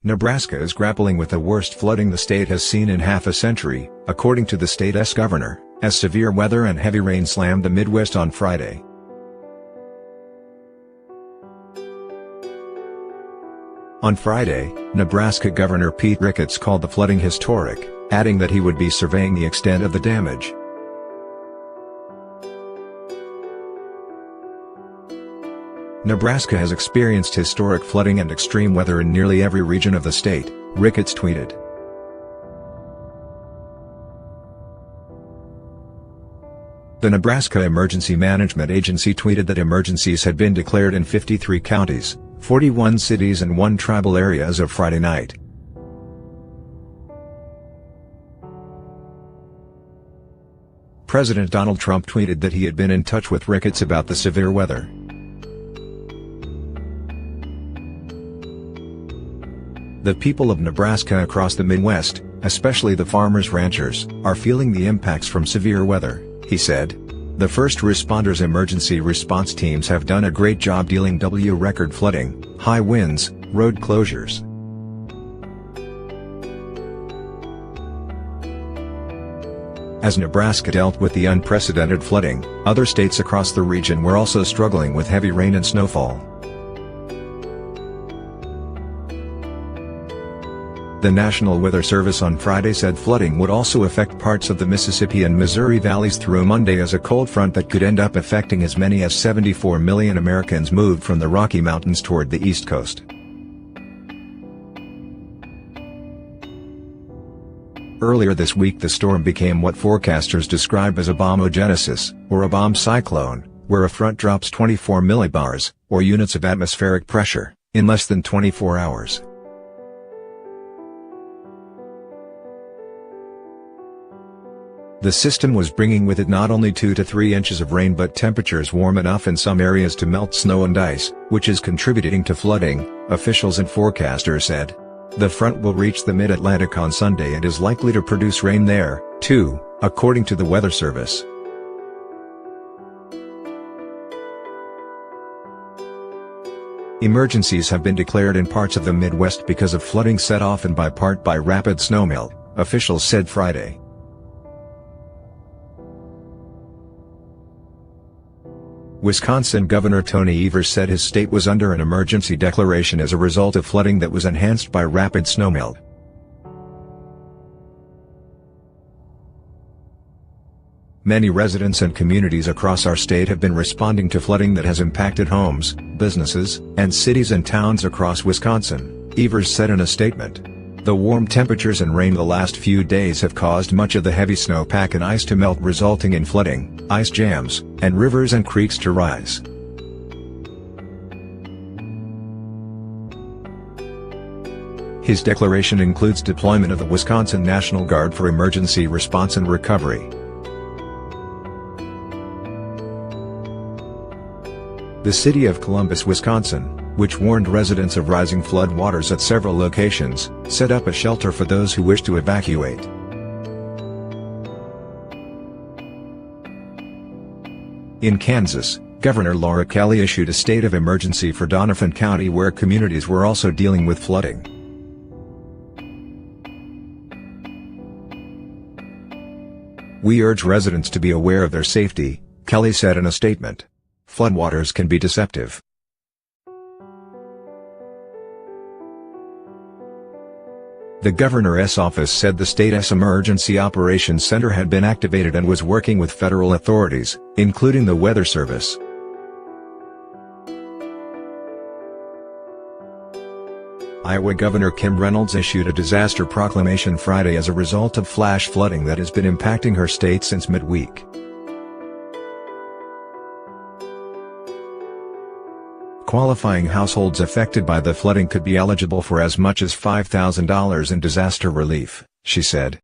Nebraska is grappling with the worst flooding the state has seen in half a century, according to the state's governor, as severe weather and heavy rain slammed the Midwest on Friday. On Friday, Nebraska Governor Pete Ricketts called the flooding historic, adding that he would be surveying the extent of the damage. Nebraska has experienced historic flooding and extreme weather in nearly every region of the state, Ricketts tweeted. The Nebraska Emergency Management Agency tweeted that emergencies had been declared in 53 counties, 41 cities and 1 tribal area as of Friday night. President Donald Trump tweeted that he had been in touch with Ricketts about the severe weather. The people of Nebraska across the Midwest, especially the farmers-ranchers, are feeling the impacts from severe weather, he said. The first responders' emergency response teams have done a great job dealing with record flooding, high winds, road closures. As Nebraska dealt with the unprecedented flooding, other states across the region were also struggling with heavy rain and snowfall. The National Weather Service on Friday said flooding would also affect parts of the Mississippi and Missouri valleys through Monday as a cold front that could end up affecting as many as 74 million Americans moved from the Rocky Mountains toward the East Coast. Earlier this week the storm became what forecasters describe as a bombogenesis, or a bomb cyclone, where a front drops 24 millibars, or units of atmospheric pressure, in less than 24 hours. The system was bringing with it not only 2 to 3 inches of rain but temperatures warm enough in some areas to melt snow and ice, which is contributing to flooding, officials and forecasters said. The front will reach the mid-Atlantic on Sunday and is likely to produce rain there, too, according to the Weather Service. Emergencies have been declared in parts of the Midwest because of flooding set off in part by rapid snowmelt, officials said Friday. Wisconsin Governor Tony Evers said his state was under an emergency declaration as a result of flooding that was enhanced by rapid snowmelt. Many residents and communities across our state have been responding to flooding that has impacted homes, businesses, and cities and towns across Wisconsin, Evers said in a statement. The warm temperatures and rain the last few days have caused much of the heavy snowpack and ice to melt, resulting in flooding, ice jams, and rivers and creeks to rise. His declaration includes deployment of the Wisconsin National Guard for emergency response and recovery. The city of Columbus, Wisconsin, which warned residents of rising flood waters at several locations, set up a shelter for those who wish to evacuate. In Kansas, Governor Laura Kelly issued a state of emergency for Doniphan County where communities were also dealing with flooding. We urge residents to be aware of their safety, Kelly said in a statement. Floodwaters can be deceptive. The governor's office said the state's Emergency Operations Center had been activated and was working with federal authorities, including the Weather Service. Iowa Governor Kim Reynolds issued a disaster proclamation Friday as a result of flash flooding that has been impacting her state since midweek. Qualifying households affected by the flooding could be eligible for as much as $5,000 in disaster relief, she said.